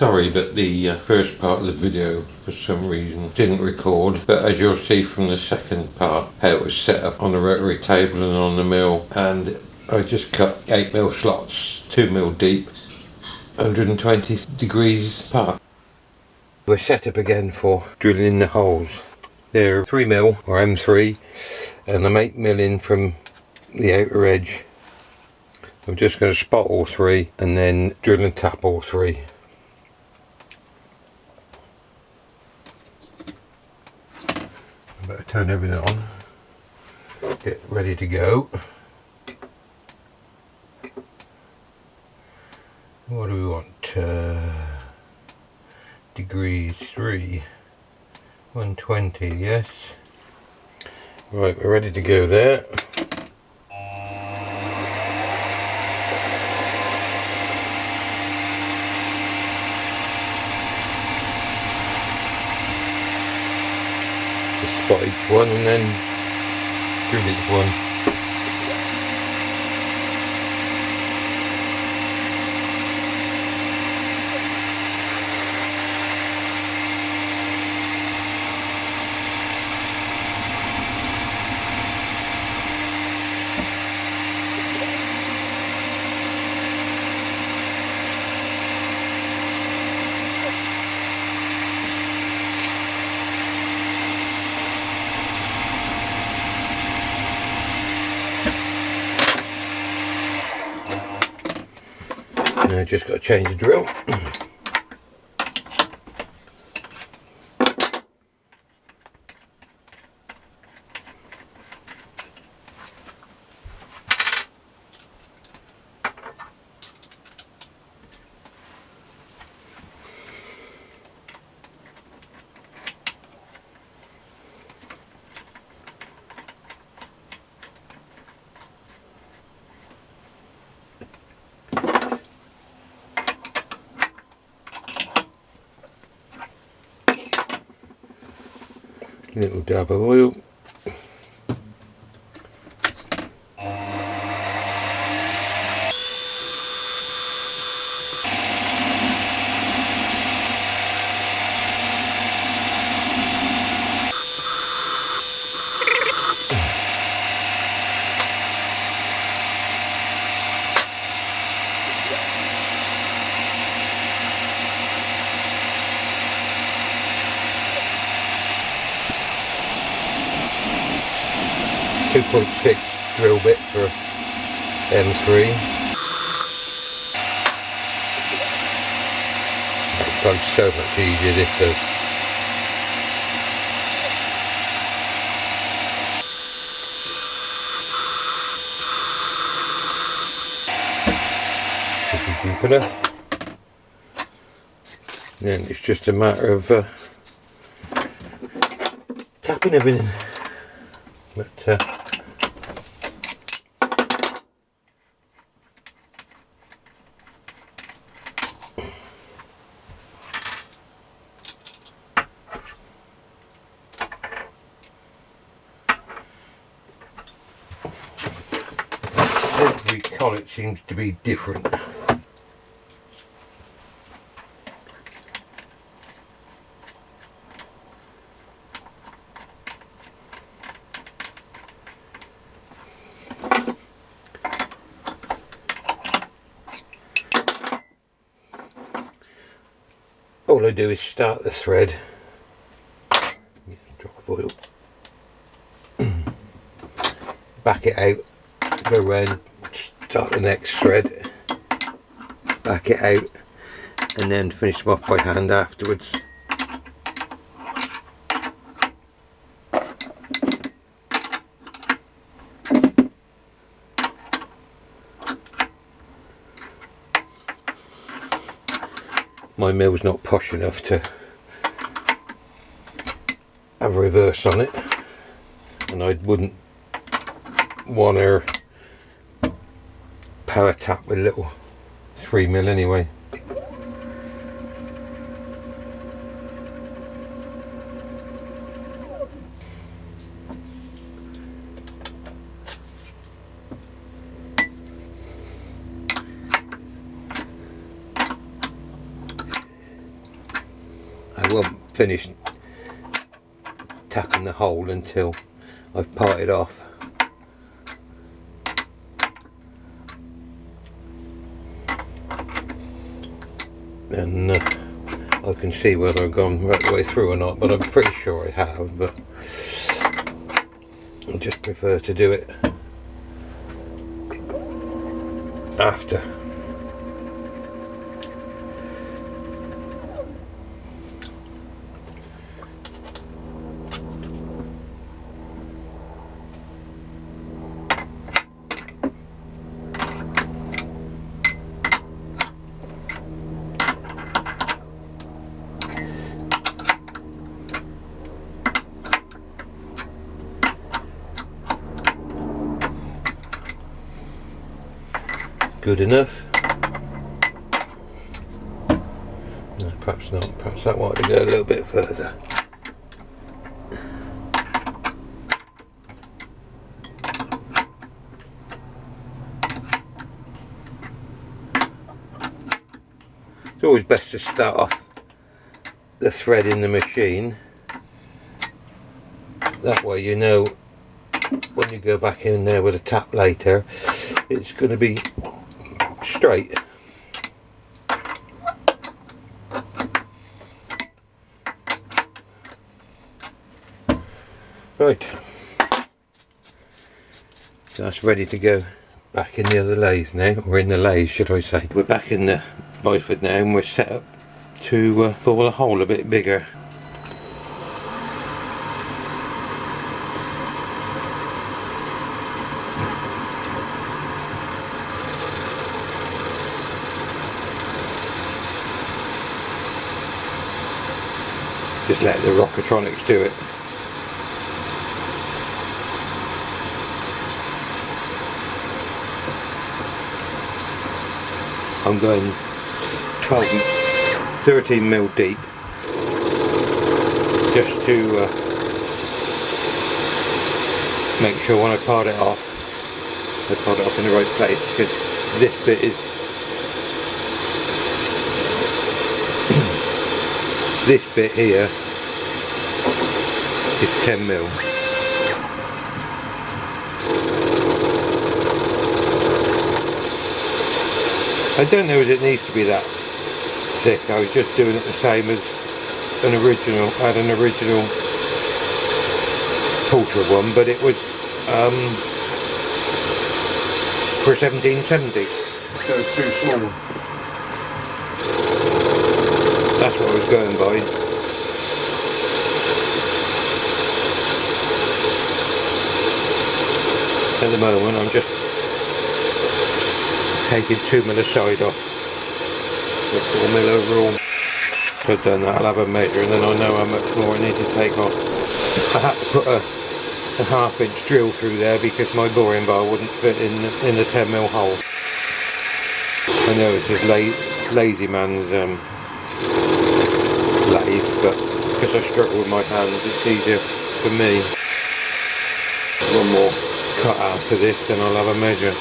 Sorry, but the first part of the video for some reason didn't record, but as you'll see from the second part how it was set up on the rotary table and on the mill, and I just cut 8mm slots 2mm deep, 120 degrees apart. We're set up again for drilling in the holes. They're 3mm or M3 and I'm 8mm in from the outer edge. I'm just going to spot all three and then drill and tap all three. I better turn everything on, get ready to go. What do we want? Degrees 3, 120, yes. Right, we're ready to go there. Spot each one and then drill each one. Now just got to change the drill. Little dab of oil. .6 drill bit for M3. It goes so much easier this does. Should be deep enough. Then it's just a matter of tapping everything. But every collet seems to be different. All I do is start the thread, drop of oil, back it out, go around, start the next thread, back it out, and then finish them off by hand afterwards. My mill's not posh enough to have a reverse on it, and I wouldn't want her power tap with a little 3mm anyway. finish tacking the hole until I've parted off. And I can see whether I've gone right the way through or not, but I'm pretty sure I have, but I just prefer to do it after. Good enough. No, perhaps not. Perhaps I want to go a little bit further. It's always best to start off the thread in the machine. That way you know when you go back in there with a tap later, it's going to be straight. Right, so that's ready to go back in the other lathe now, or in the lathe should I say. We're back in the bifid now and we're set up to bore the hole a bit bigger. Just let the Rockatronics do it. I'm going 13 mil deep, just to make sure when I part it off in the right place, because this bit is this bit here is 10 mil. I don't know if it needs to be that thick. I was just doing it the same as an original. I had an original Pultra one, but it was for 1770, so it's too small. That's what I was going by. At the moment I'm just taking 2 mil aside off the 4 mil overall. So I've done that, I'll have a measure and then I'll know how much more I need to take off. I had to put a 1/2 inch drill through there because my boring bar wouldn't fit in the 10 mil hole. I know it's just lazy man's lathe, but because I struggle with my hands it's easier for me. One more cut after this, then I'll have a measure.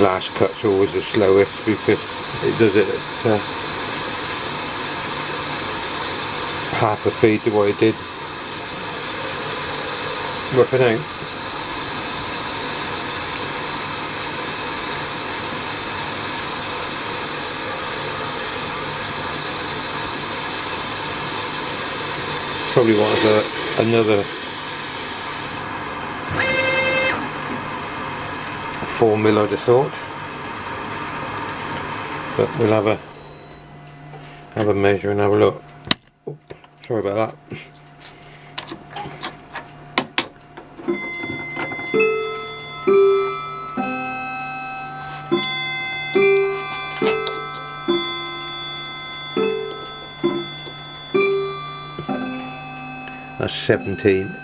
Last cut's always the slowest because it does it at half a feed to what it did roughing out. Probably want another 4 mil I'd have thought, but we'll have a measure and have a look. Oh, sorry about that. That's 17.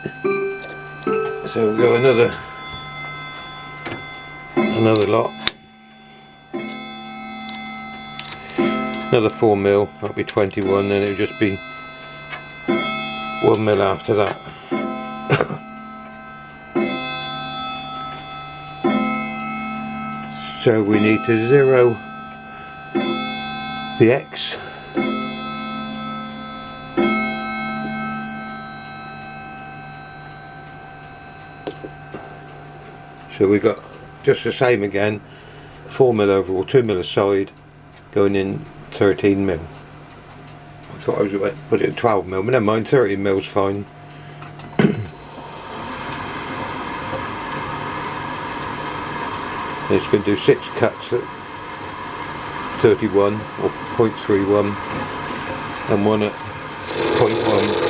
So we'll go another lot. Another 4mm, that'll be 21, then it'll just be 1mm after that. So we need to 0 the X. So we got just the same again, 4mm overall, 2mm aside, going in 13mm. I thought I was going to put it at 12mm, but never mind, 13mm is fine. It's going to do 6 cuts at 31 or 0.31 and 1 at 0.1.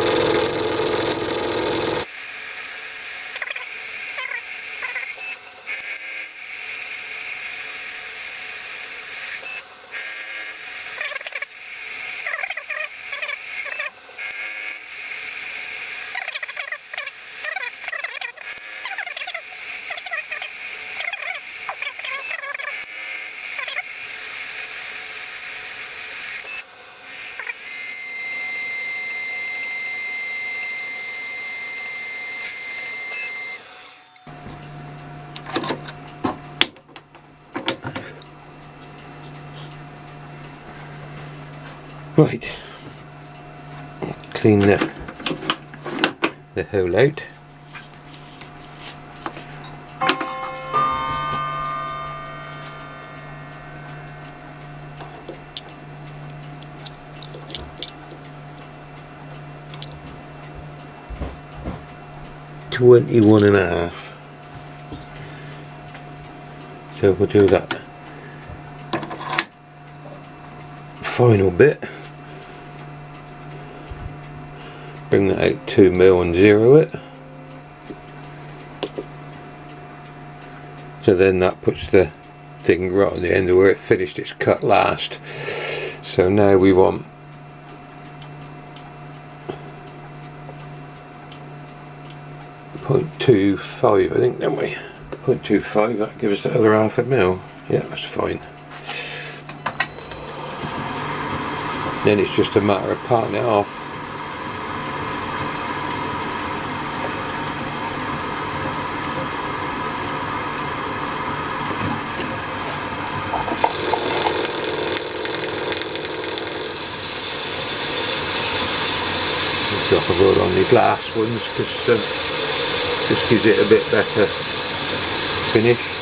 Right, clean the hole out. £21.5. So we'll do that final bit. Bring that out 2mm and 0 it. So then that puts the thing right at the end of where it finished its cut last. So now we want .25, I think, don't we? 0.25, that gives us the other ½ Yeah, that's fine. Then it's just a matter of parting it off. Drop a roll on the glass ones because just gives it a bit better finish.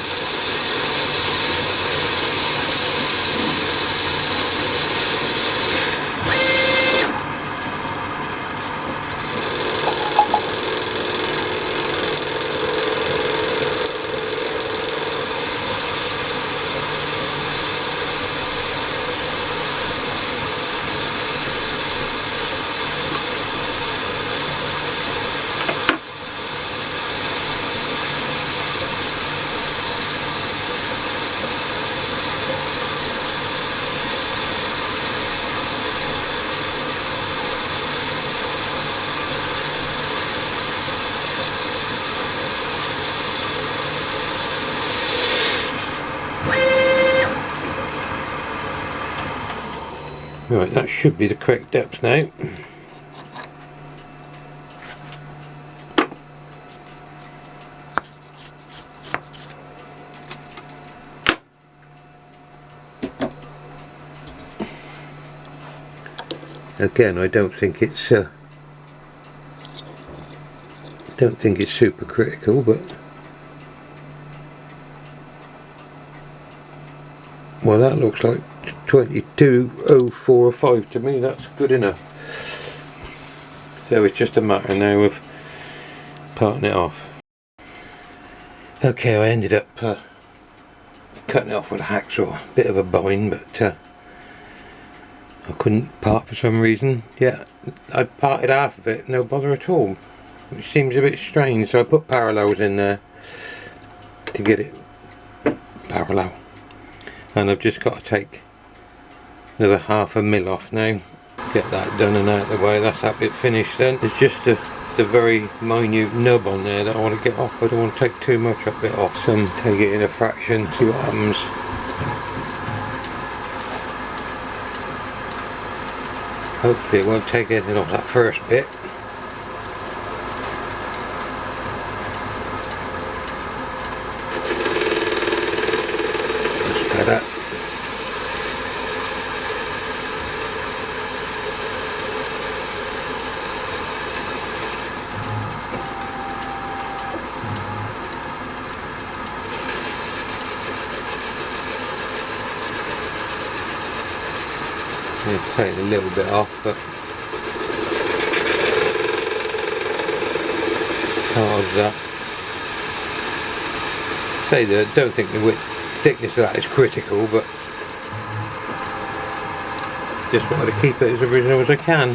Right, that should be the correct depth now. Again, I don't think it's super critical, but well, that looks like 22.045 to me. That's good enough. So it's just a matter now of parting it off. Okay, I ended up cutting it off with a hacksaw. Bit of a bind, but I couldn't part for some reason. Yeah, I parted half of it, no bother at all. Which seems a bit strange, so I put parallels in there to get it parallel. And I've just got to take another ½ off now. Get that done and out of the way. That's that bit finished then. There's just the very minute nub on there that I want to get off. I don't want to take too much of it off. So I'm take it in a fraction, see what happens. Hopefully it won't take anything off that first bit. Just try that. It's taking a little bit off, but how hard is that? Say that I don't think the thickness of that is critical, but just wanted to keep it as original as I can.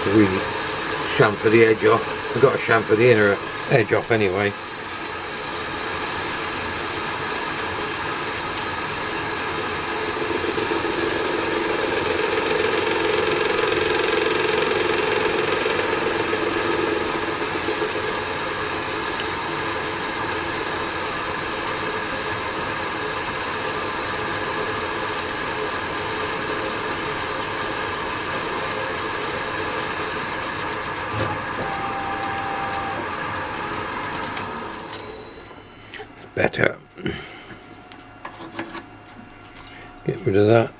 To really chamfer the edge off. I've got to chamfer the inner edge off anyway. Better. Get rid of that.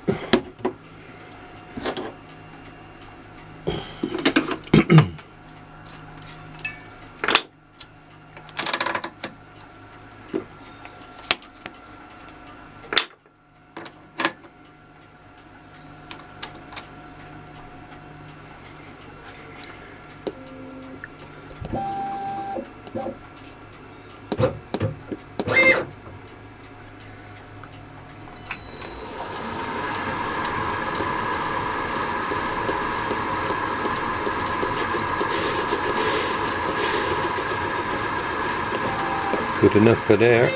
Good enough for there.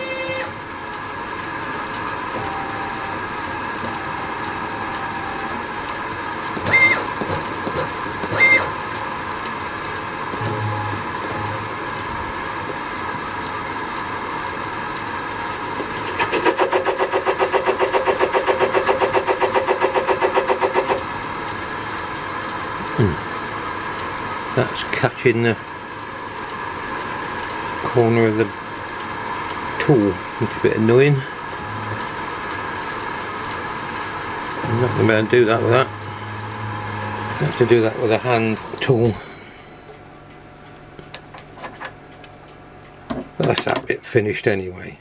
That's catching the corner of the tool, which is a bit annoying. I'm not going to be able to do that with that. I have to do that with a hand tool. But that's that bit finished anyway.